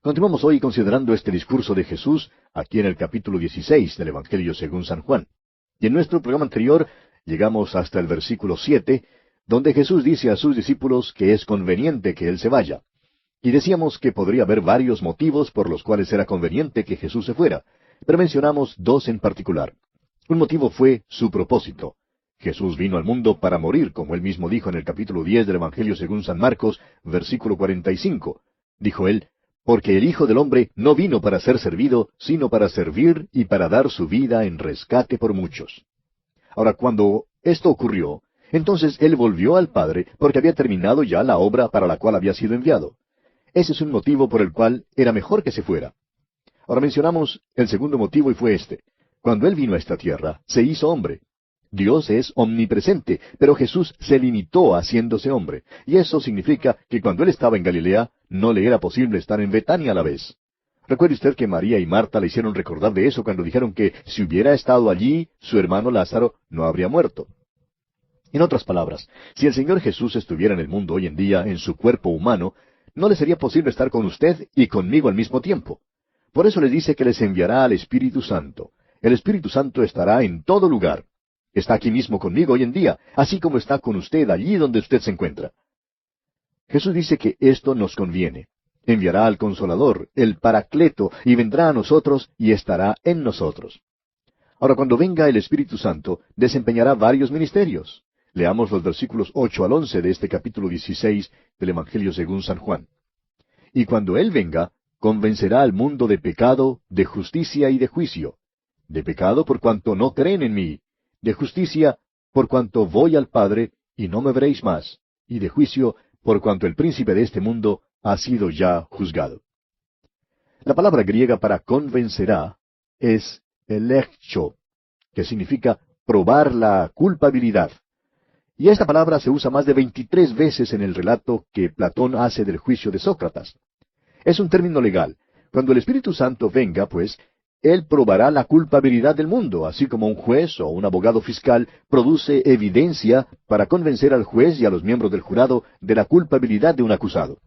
Continuamos hoy considerando este discurso de Jesús aquí en el capítulo 16 del Evangelio según San Juan. Y en nuestro programa anterior llegamos hasta el versículo 7, donde Jesús dice a sus discípulos que es conveniente que Él se vaya. Y decíamos que podría haber varios motivos por los cuales era conveniente que Jesús se fuera, pero mencionamos dos en particular. Un motivo fue su propósito. Jesús vino al mundo para morir, como Él mismo dijo en el capítulo 10 del Evangelio según San Marcos, versículo 45. Dijo Él, porque el Hijo del Hombre no vino para ser servido, sino para servir y para dar su vida en rescate por muchos. Ahora, cuando esto ocurrió, entonces Él volvió al Padre porque había terminado ya la obra para la cual había sido enviado. Ese es un motivo por el cual era mejor que se fuera. Ahora mencionamos el segundo motivo y fue este. Cuando Él vino a esta tierra, se hizo hombre. Dios es omnipresente, pero Jesús se limitó haciéndose hombre. Y eso significa que cuando Él estaba en Galilea, no le era posible estar en Betania a la vez. Recuerde usted que María y Marta le hicieron recordar de eso cuando dijeron que si hubiera estado allí, su hermano Lázaro no habría muerto. En otras palabras, si el Señor Jesús estuviera en el mundo hoy en día en su cuerpo humano, no le sería posible estar con usted y conmigo al mismo tiempo. Por eso les dice que les enviará al Espíritu Santo. El Espíritu Santo estará en todo lugar. Está aquí mismo conmigo hoy en día, así como está con usted allí donde usted se encuentra. Jesús dice que esto nos conviene. Enviará al Consolador, el Paracleto, y vendrá a nosotros y estará en nosotros. Ahora, cuando venga el Espíritu Santo, desempeñará varios ministerios. Leamos los versículos 8 al 11 de este capítulo 16 del Evangelio según San Juan. Y cuando Él venga, convencerá al mundo de pecado, de justicia y de juicio. De pecado por cuanto no creen en mí. De justicia por cuanto voy al Padre y no me veréis más. Y de juicio por cuanto el príncipe de este mundo ha sido ya juzgado. La palabra griega para convencerá es eleccho, que significa probar la culpabilidad. Y esta palabra se usa más de 23 veces en el relato que Platón hace del juicio de Sócrates. Es un término legal. Cuando el Espíritu Santo venga, pues, Él probará la culpabilidad del mundo, así como un juez o un abogado fiscal produce evidencia para convencer al juez y a los miembros del jurado de la culpabilidad de un acusado.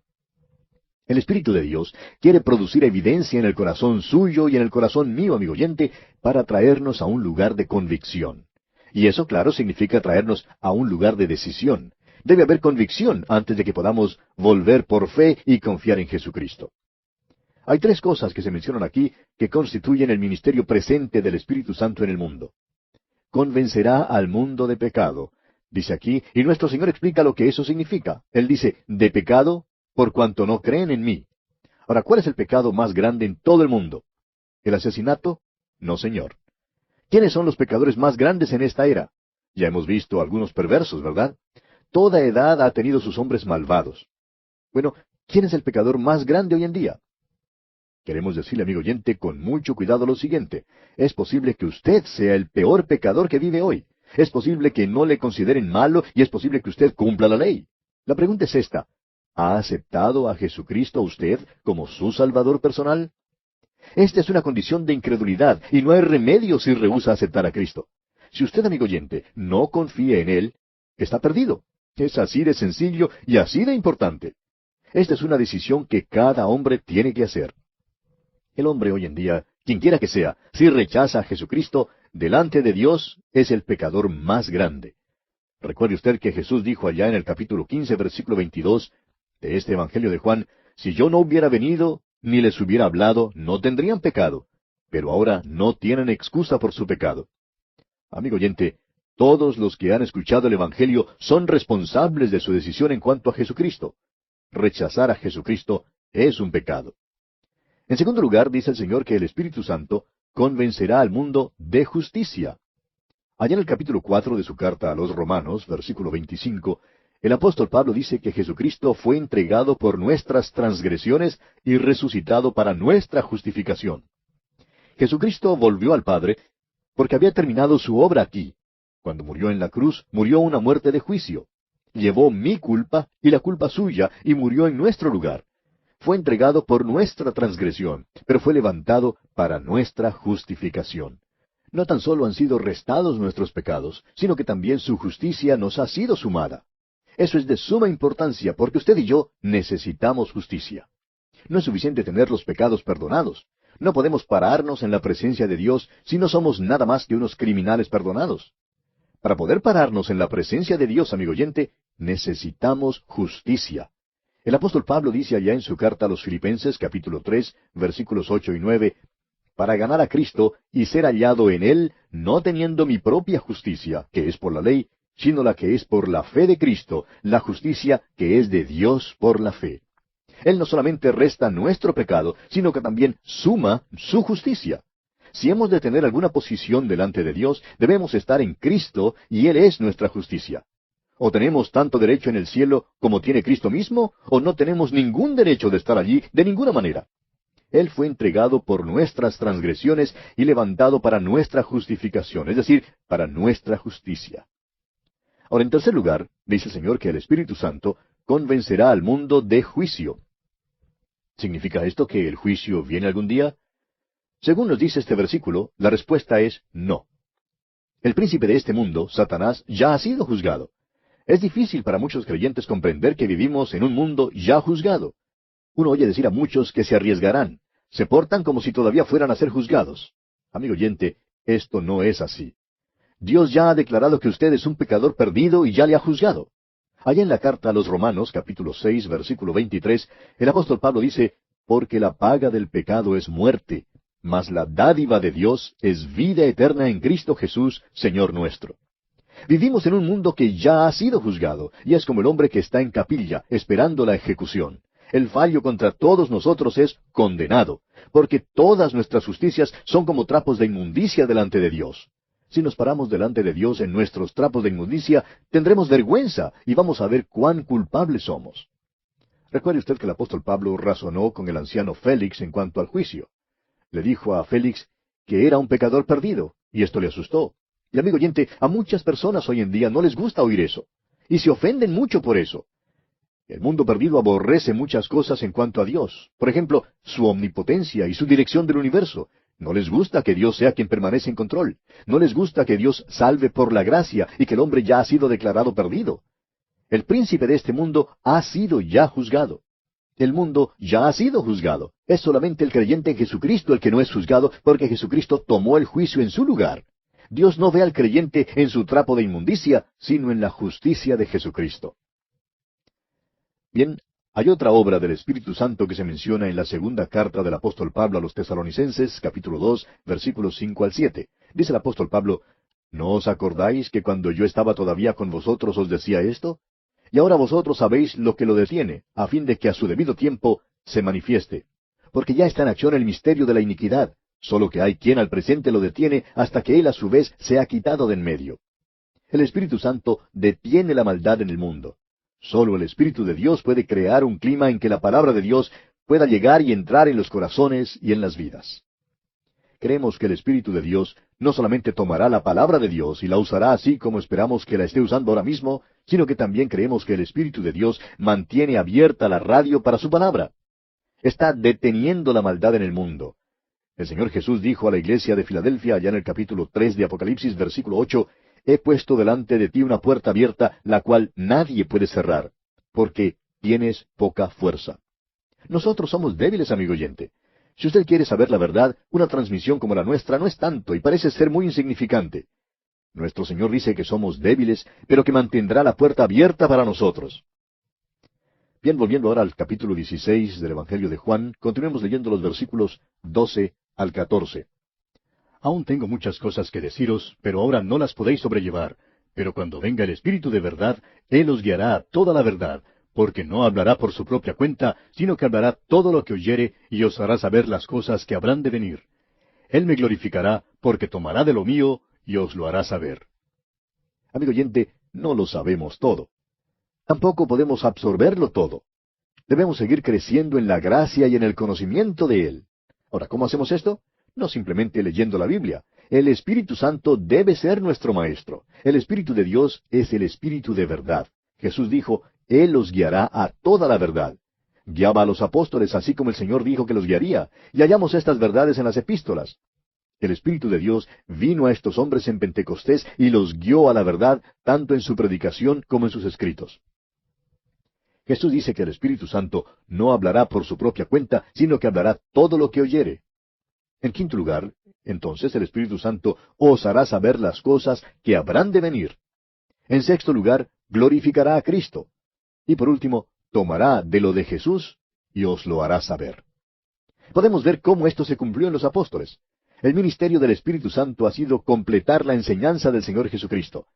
El Espíritu de Dios quiere producir evidencia en el corazón suyo y en el corazón mío, amigo oyente, para traernos a un lugar de convicción. Y eso, claro, significa traernos a un lugar de decisión. Debe haber convicción antes de que podamos volver por fe y confiar en Jesucristo. Hay tres cosas que se mencionan aquí que constituyen el ministerio presente del Espíritu Santo en el mundo. Convencerá al mundo de pecado, dice aquí, y nuestro Señor explica lo que eso significa. Él dice, de pecado, por cuanto no creen en mí. Ahora, ¿cuál es el pecado más grande en todo el mundo? ¿El asesinato? No, señor. ¿Quiénes son los pecadores más grandes en esta era? Ya hemos visto algunos perversos, ¿verdad? Toda edad ha tenido sus hombres malvados. Bueno, ¿quién es el pecador más grande hoy en día? Queremos decirle, amigo oyente, con mucho cuidado lo siguiente. Es posible que usted sea el peor pecador que vive hoy. Es posible que no le consideren malo y es posible que usted cumpla la ley. La pregunta es esta. ¿Ha aceptado a Jesucristo usted como su Salvador personal? Esta es una condición de incredulidad y no hay remedio si rehúsa aceptar a Cristo. Si usted, amigo oyente, no confía en Él, está perdido. Es así de sencillo y así de importante. Esta es una decisión que cada hombre tiene que hacer. El hombre hoy en día, quien quiera que sea, si rechaza a Jesucristo, delante de Dios es el pecador más grande. Recuerde usted que Jesús dijo allá en el capítulo 15, versículo 22 de este Evangelio de Juan, si yo no hubiera venido, ni les hubiera hablado, no tendrían pecado, pero ahora no tienen excusa por su pecado. Amigo oyente, todos los que han escuchado el Evangelio son responsables de su decisión en cuanto a Jesucristo. Rechazar a Jesucristo es un pecado. En segundo lugar, dice el Señor que el Espíritu Santo convencerá al mundo de justicia. Allá en el capítulo 4 de su carta a los Romanos, versículo 25, el apóstol Pablo dice que Jesucristo fue entregado por nuestras transgresiones y resucitado para nuestra justificación. Jesucristo volvió al Padre porque había terminado su obra aquí. Cuando murió en la cruz, murió una muerte de juicio. Llevó mi culpa y la culpa suya y murió en nuestro lugar. Fue entregado por nuestra transgresión, pero fue levantado para nuestra justificación. No tan solo han sido restados nuestros pecados, sino que también su justicia nos ha sido sumada. Eso es de suma importancia porque usted y yo necesitamos justicia. No es suficiente tener los pecados perdonados. No podemos pararnos en la presencia de Dios si no somos nada más que unos criminales perdonados. Para poder pararnos en la presencia de Dios, amigo oyente, necesitamos justicia. El apóstol Pablo dice allá en su carta a los Filipenses, capítulo 3, versículos 8 y 9, para ganar a Cristo y ser hallado en Él, no teniendo mi propia justicia, que es por la ley, sino la que es por la fe de Cristo, la justicia que es de Dios por la fe. Él no solamente resta nuestro pecado, sino que también suma su justicia. Si hemos de tener alguna posición delante de Dios, debemos estar en Cristo y Él es nuestra justicia. O tenemos tanto derecho en el cielo como tiene Cristo mismo, o no tenemos ningún derecho de estar allí de ninguna manera. Él fue entregado por nuestras transgresiones y levantado para nuestra justificación, es decir, para nuestra justicia. Ahora, en tercer lugar, dice el Señor que el Espíritu Santo convencerá al mundo de juicio. ¿Significa esto que el juicio viene algún día? Según nos dice este versículo, la respuesta es no. El príncipe de este mundo, Satanás, ya ha sido juzgado. Es difícil para muchos creyentes comprender que vivimos en un mundo ya juzgado. Uno oye decir a muchos que se arriesgarán, se portan como si todavía fueran a ser juzgados. Amigo oyente, esto no es así. Dios ya ha declarado que usted es un pecador perdido y ya le ha juzgado. Allá en la carta a los Romanos, capítulo 6, versículo 23, el apóstol Pablo dice, porque la paga del pecado es muerte, mas la dádiva de Dios es vida eterna en Cristo Jesús, Señor nuestro. Vivimos en un mundo que ya ha sido juzgado, y es como el hombre que está en capilla, esperando la ejecución. El fallo contra todos nosotros es condenado, porque todas nuestras justicias son como trapos de inmundicia delante de Dios. Si nos paramos delante de Dios en nuestros trapos de inmundicia, tendremos vergüenza y vamos a ver cuán culpables somos. Recuerde usted que el apóstol Pablo razonó con el anciano Félix en cuanto al juicio. Le dijo a Félix que era un pecador perdido, y esto le asustó. Y amigo oyente, a muchas personas hoy en día no les gusta oír eso, y se ofenden mucho por eso. El mundo perdido aborrece muchas cosas en cuanto a Dios. Por ejemplo, su omnipotencia y su dirección del universo. No les gusta que Dios sea quien permanece en control. No les gusta que Dios salve por la gracia y que el hombre ya ha sido declarado perdido. El príncipe de este mundo ha sido ya juzgado. El mundo ya ha sido juzgado. Es solamente el creyente en Jesucristo el que no es juzgado, porque Jesucristo tomó el juicio en su lugar. Dios no ve al creyente en su trapo de inmundicia, sino en la justicia de Jesucristo. Bien, hay otra obra del Espíritu Santo que se menciona en la segunda carta del apóstol Pablo a los Tesalonicenses, capítulo 2, versículos 5 al 7. Dice el apóstol Pablo, ¿no os acordáis que cuando yo estaba todavía con vosotros os decía esto? Y ahora vosotros sabéis lo que lo detiene, a fin de que a su debido tiempo se manifieste. Porque ya está en acción el misterio de la iniquidad, solo que hay quien al presente lo detiene hasta que él a su vez sea quitado de en medio. El Espíritu Santo detiene la maldad en el mundo. Solo el Espíritu de Dios puede crear un clima en que la palabra de Dios pueda llegar y entrar en los corazones y en las vidas. Creemos que el Espíritu de Dios no solamente tomará la palabra de Dios y la usará así como esperamos que la esté usando ahora mismo, sino que también creemos que el Espíritu de Dios mantiene abierta la radio para su palabra. Está deteniendo la maldad en el mundo. El Señor Jesús dijo a la iglesia de Filadelfia, allá en el capítulo 3 de Apocalipsis, versículo 8, he puesto delante de ti una puerta abierta, la cual nadie puede cerrar, porque tienes poca fuerza. Nosotros somos débiles, amigo oyente. Si usted quiere saber la verdad, una transmisión como la nuestra no es tanto y parece ser muy insignificante. Nuestro Señor dice que somos débiles, pero que mantendrá la puerta abierta para nosotros. Bien, volviendo ahora al capítulo 16 del Evangelio de Juan, continuemos leyendo los versículos 12 al 14. Aún tengo muchas cosas que deciros, pero ahora no las podéis sobrellevar. Pero cuando venga el Espíritu de verdad, Él os guiará a toda la verdad, porque no hablará por su propia cuenta, sino que hablará todo lo que oyere y os hará saber las cosas que habrán de venir. Él me glorificará, porque tomará de lo mío y os lo hará saber. Amigo oyente, no lo sabemos todo. Tampoco podemos absorberlo todo. Debemos seguir creciendo en la gracia y en el conocimiento de Él. Ahora, ¿cómo hacemos esto? No simplemente leyendo la Biblia. El Espíritu Santo debe ser nuestro Maestro. El Espíritu de Dios es el Espíritu de verdad. Jesús dijo, Él los guiará a toda la verdad. Guiaba a los apóstoles así como el Señor dijo que los guiaría, y hallamos estas verdades en las epístolas. El Espíritu de Dios vino a estos hombres en Pentecostés y los guió a la verdad, tanto en su predicación como en sus escritos. Jesús dice que el Espíritu Santo no hablará por su propia cuenta, sino que hablará todo lo que oyere. En quinto lugar, entonces el Espíritu Santo os hará saber las cosas que habrán de venir. En sexto lugar, glorificará a Cristo. Y por último, tomará de lo de Jesús y os lo hará saber. Podemos ver cómo esto se cumplió en los apóstoles. El ministerio del Espíritu Santo ha sido completar la enseñanza del Señor Jesucristo.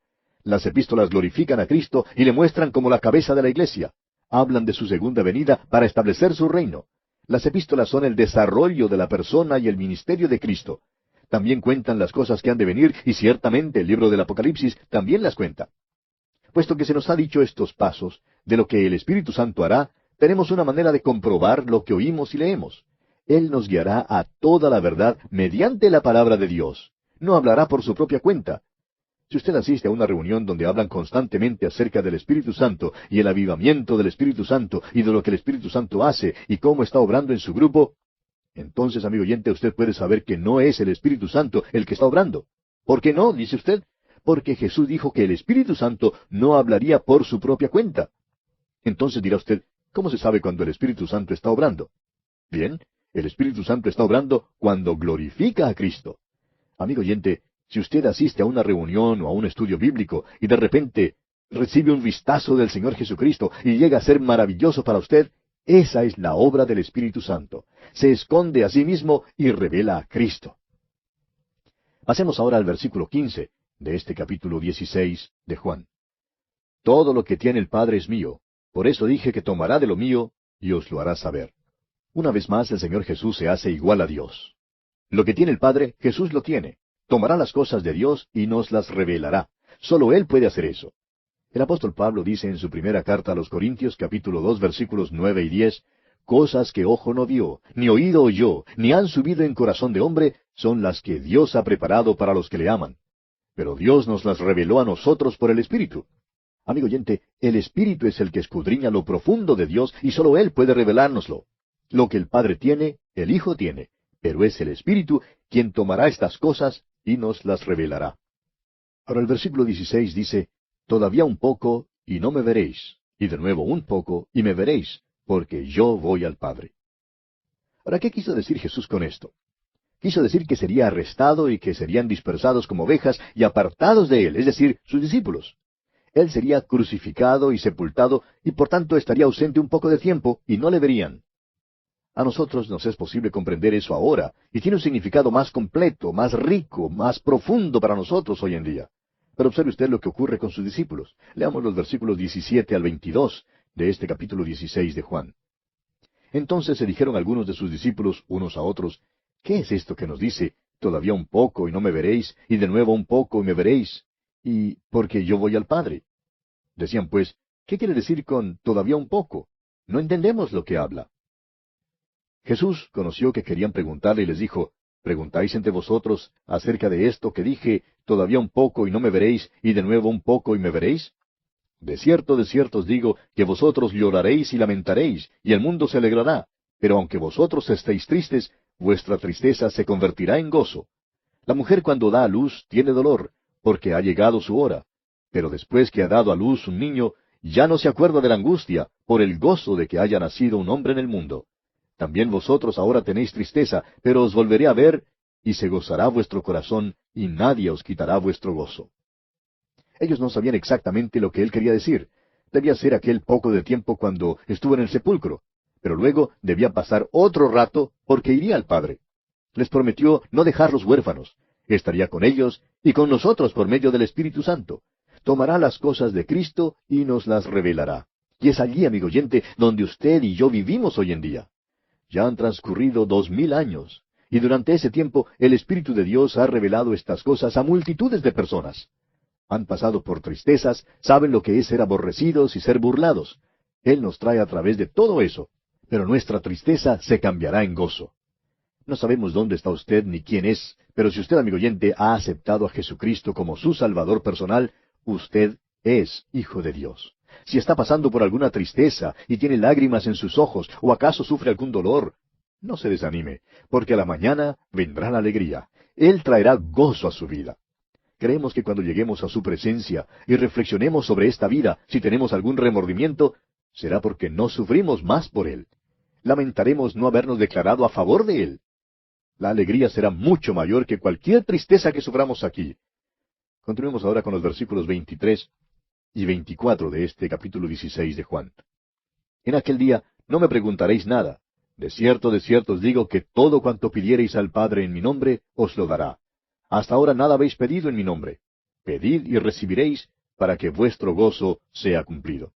Las epístolas glorifican a Cristo y le muestran como la cabeza de la iglesia. Hablan de su segunda venida para establecer su reino. Las epístolas son el desarrollo de la persona y el ministerio de Cristo. También cuentan las cosas que han de venir y ciertamente el libro del Apocalipsis también las cuenta. Puesto que se nos ha dicho estos pasos de lo que el Espíritu Santo hará, tenemos una manera de comprobar lo que oímos y leemos. Él nos guiará a toda la verdad mediante la palabra de Dios. No hablará por su propia cuenta. Si usted asiste a una reunión donde hablan constantemente acerca del Espíritu Santo y el avivamiento del Espíritu Santo y de lo que el Espíritu Santo hace y cómo está obrando en su grupo, entonces, amigo oyente, usted puede saber que no es el Espíritu Santo el que está obrando. ¿Por qué no? Dice usted. Porque Jesús dijo que el Espíritu Santo no hablaría por su propia cuenta. Entonces dirá usted, ¿cómo se sabe cuando el Espíritu Santo está obrando? Bien, el Espíritu Santo está obrando cuando glorifica a Cristo. Amigo oyente, si usted asiste a una reunión o a un estudio bíblico y de repente recibe un vistazo del Señor Jesucristo y llega a ser maravilloso para usted, esa es la obra del Espíritu Santo. Se esconde a sí mismo y revela a Cristo. Pasemos ahora al versículo 15 de este capítulo 16 de Juan. Todo lo que tiene el Padre es mío. Por eso dije que tomará de lo mío y os lo hará saber. Una vez más el Señor Jesús se hace igual a Dios. Lo que tiene el Padre, Jesús lo tiene. Tomará las cosas de Dios y nos las revelará. Solo Él puede hacer eso. El apóstol Pablo dice en su primera carta a los Corintios, capítulo 2, versículos 9 y 10, cosas que ojo no vio, ni oído oyó, ni han subido en corazón de hombre, son las que Dios ha preparado para los que le aman. Pero Dios nos las reveló a nosotros por el Espíritu. Amigo oyente, el Espíritu es el que escudriña lo profundo de Dios y solo Él puede revelárnoslo. Lo que el Padre tiene, el Hijo tiene, pero es el Espíritu quien tomará estas cosas y nos las revelará. Ahora el versículo 16 dice, todavía un poco y no me veréis, y de nuevo un poco y me veréis, porque yo voy al Padre. Ahora, ¿qué quiso decir Jesús con esto? Quiso decir que sería arrestado y que serían dispersados como ovejas y apartados de él, es decir, sus discípulos. Él sería crucificado y sepultado y por tanto estaría ausente un poco de tiempo y no le verían. A nosotros nos es posible comprender eso ahora y tiene un significado más completo, más rico, más profundo para nosotros hoy en día. Pero observe usted lo que ocurre con sus discípulos. Leamos los versículos 17 al 22 de este capítulo 16 de Juan. Entonces se dijeron algunos de sus discípulos unos a otros, ¿qué es esto que nos dice? Todavía un poco y no me veréis, y de nuevo un poco y me veréis, y porque yo voy al Padre. Decían pues, ¿qué quiere decir con todavía un poco? No entendemos lo que habla. Jesús conoció que querían preguntarle y les dijo, ¿preguntáis entre vosotros acerca de esto que dije, todavía un poco y no me veréis, y de nuevo un poco y me veréis? De cierto os digo, que vosotros lloraréis y lamentaréis, y el mundo se alegrará, pero aunque vosotros estéis tristes, vuestra tristeza se convertirá en gozo. La mujer cuando da a luz tiene dolor, porque ha llegado su hora, pero después que ha dado a luz un niño, ya no se acuerda de la angustia, por el gozo de que haya nacido un hombre en el mundo. También vosotros ahora tenéis tristeza, pero os volveré a ver, y se gozará vuestro corazón, y nadie os quitará vuestro gozo. Ellos no sabían exactamente lo que él quería decir. Debía ser aquel poco de tiempo cuando estuvo en el sepulcro, pero luego debía pasar otro rato porque iría al Padre. Les prometió no dejarlos huérfanos. Estaría con ellos y con nosotros por medio del Espíritu Santo. Tomará las cosas de Cristo y nos las revelará. Y es allí, amigo oyente, donde usted y yo vivimos hoy en día. Ya han transcurrido 2000 años, y durante ese tiempo el Espíritu de Dios ha revelado estas cosas a multitudes de personas. Han pasado por tristezas, saben lo que es ser aborrecidos y ser burlados. Él nos trae a través de todo eso, pero nuestra tristeza se cambiará en gozo. No sabemos dónde está usted ni quién es, pero si usted, amigo oyente, ha aceptado a Jesucristo como su Salvador personal, usted es hijo de Dios. Si está pasando por alguna tristeza y tiene lágrimas en sus ojos, o acaso sufre algún dolor, no se desanime, porque a la mañana vendrá la alegría. Él traerá gozo a su vida. Creemos que cuando lleguemos a su presencia y reflexionemos sobre esta vida, si tenemos algún remordimiento, será porque no sufrimos más por Él. Lamentaremos no habernos declarado a favor de Él. La alegría será mucho mayor que cualquier tristeza que suframos aquí. Continuemos ahora con los versículos 23 y 24 de este capítulo 16 de Juan. En aquel día no me preguntaréis nada. De cierto os digo que todo cuanto pidiereis al Padre en mi nombre, os lo dará. Hasta ahora nada habéis pedido en mi nombre. Pedid y recibiréis, para que vuestro gozo sea cumplido.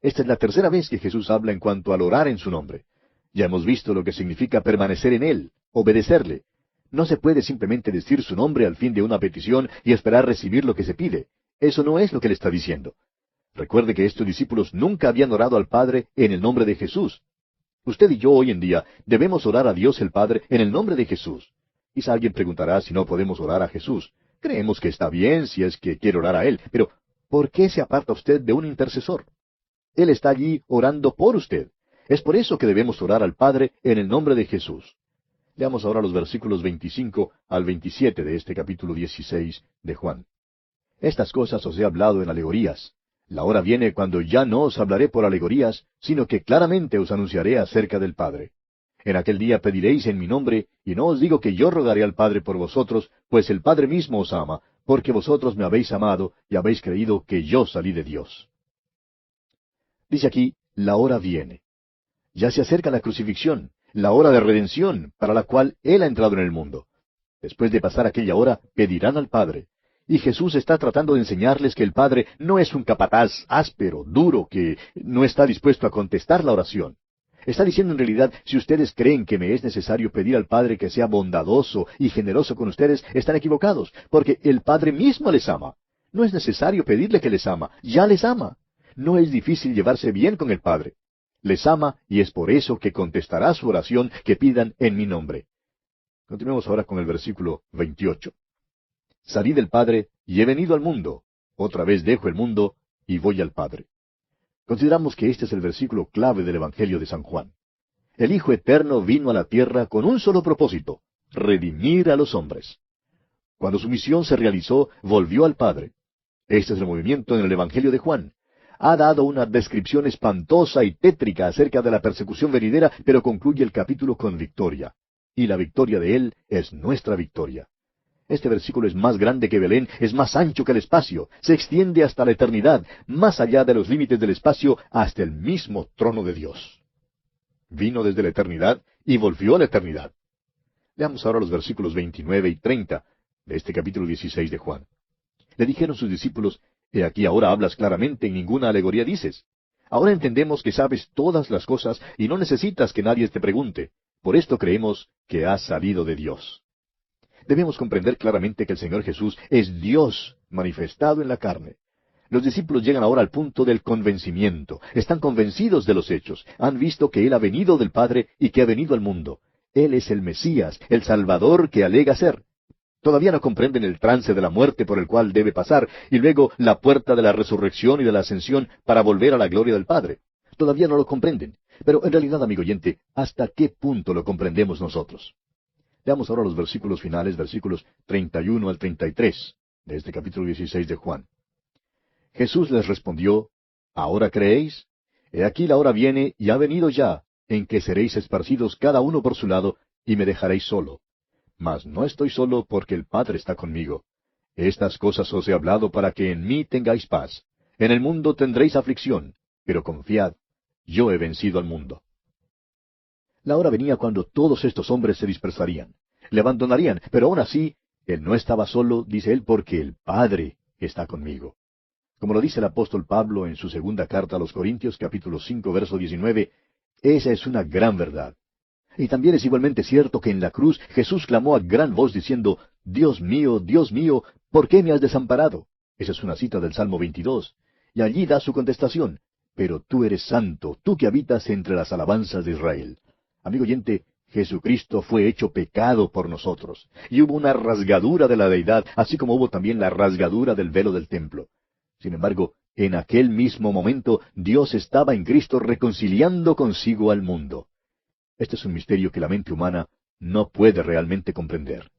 Esta es la tercera vez que Jesús habla en cuanto al orar en su nombre. Ya hemos visto lo que significa permanecer en Él, obedecerle. No se puede simplemente decir su nombre al fin de una petición y esperar recibir lo que se pide. Eso no es lo que le está diciendo. Recuerde que estos discípulos nunca habían orado al Padre en el nombre de Jesús. Usted y yo hoy en día debemos orar a Dios el Padre en el nombre de Jesús. Quizá alguien preguntará si no podemos orar a Jesús. Creemos que está bien si es que quiere orar a Él, pero ¿por qué se aparta usted de un intercesor? Él está allí orando por usted. Es por eso que debemos orar al Padre en el nombre de Jesús. Leamos ahora los versículos 25 al 27 de este capítulo 16 de Juan. Estas cosas os he hablado en alegorías. La hora viene cuando ya no os hablaré por alegorías, sino que claramente os anunciaré acerca del Padre. En aquel día pediréis en mi nombre, y no os digo que yo rogaré al Padre por vosotros, pues el Padre mismo os ama, porque vosotros me habéis amado y habéis creído que yo salí de Dios. Dice aquí, la hora viene. Ya se acerca la crucifixión, la hora de redención, para la cual Él ha entrado en el mundo. Después de pasar aquella hora, pedirán al Padre. Y Jesús está tratando de enseñarles que el Padre no es un capataz áspero, duro, que no está dispuesto a contestar la oración. Está diciendo en realidad, si ustedes creen que me es necesario pedir al Padre que sea bondadoso y generoso con ustedes, están equivocados, porque el Padre mismo les ama. No es necesario pedirle que les ama, ya les ama. No es difícil llevarse bien con el Padre. Les ama y es por eso que contestará su oración que pidan en mi nombre. Continuemos ahora con el versículo 28. Salí del Padre y he venido al mundo. Otra vez dejo el mundo y voy al Padre. Consideramos que este es el versículo clave del Evangelio de San Juan. El Hijo Eterno vino a la tierra con un solo propósito: redimir a los hombres. Cuando su misión se realizó, volvió al Padre. Este es el movimiento en el Evangelio de Juan. Ha dado una descripción espantosa y tétrica acerca de la persecución venidera, pero concluye el capítulo con victoria. Y la victoria de Él es nuestra victoria. Este versículo es más grande que Belén, es más ancho que el espacio, se extiende hasta la eternidad, más allá de los límites del espacio, hasta el mismo trono de Dios. Vino desde la eternidad y volvió a la eternidad. Leamos ahora los versículos 29 y 30 de este capítulo 16 de Juan. Le dijeron sus discípulos: He aquí ahora hablas claramente, en ninguna alegoría dices. Ahora entendemos que sabes todas las cosas y no necesitas que nadie te pregunte. Por esto creemos que has salido de Dios. Debemos comprender claramente que el Señor Jesús es Dios manifestado en la carne. Los discípulos llegan ahora al punto del convencimiento. Están convencidos de los hechos. Han visto que Él ha venido del Padre y que ha venido al mundo. Él es el Mesías, el Salvador que alega ser. Todavía no comprenden el trance de la muerte por el cual debe pasar, y luego la puerta de la resurrección y de la ascensión para volver a la gloria del Padre. Todavía no lo comprenden. Pero en realidad, amigo oyente, ¿hasta qué punto lo comprendemos nosotros? Veamos ahora los versículos finales, versículos 31 al 33, de este capítulo 16 de Juan. Jesús les respondió: ¿Ahora creéis? He aquí la hora viene, y ha venido ya, en que seréis esparcidos cada uno por su lado, y me dejaréis solo. Mas no estoy solo, porque el Padre está conmigo. Estas cosas os he hablado para que en mí tengáis paz. En el mundo tendréis aflicción, pero confiad, yo he vencido al mundo. La hora venía cuando todos estos hombres se dispersarían. Le abandonarían, pero aún así, Él no estaba solo, dice Él, porque el Padre está conmigo. Como lo dice el apóstol Pablo en su segunda carta a los Corintios, capítulo 5, verso 19, esa es una gran verdad. Y también es igualmente cierto que en la cruz Jesús clamó a gran voz diciendo: Dios mío, ¿por qué me has desamparado? Esa es una cita del Salmo 22. Y allí da su contestación: Pero tú eres santo, tú que habitas entre las alabanzas de Israel. Amigo oyente, Jesucristo fue hecho pecado por nosotros. Y hubo una rasgadura de la deidad, así como hubo también la rasgadura del velo del templo. Sin embargo, en aquel mismo momento, Dios estaba en Cristo reconciliando consigo al mundo. Este es un misterio que la mente humana no puede realmente comprender.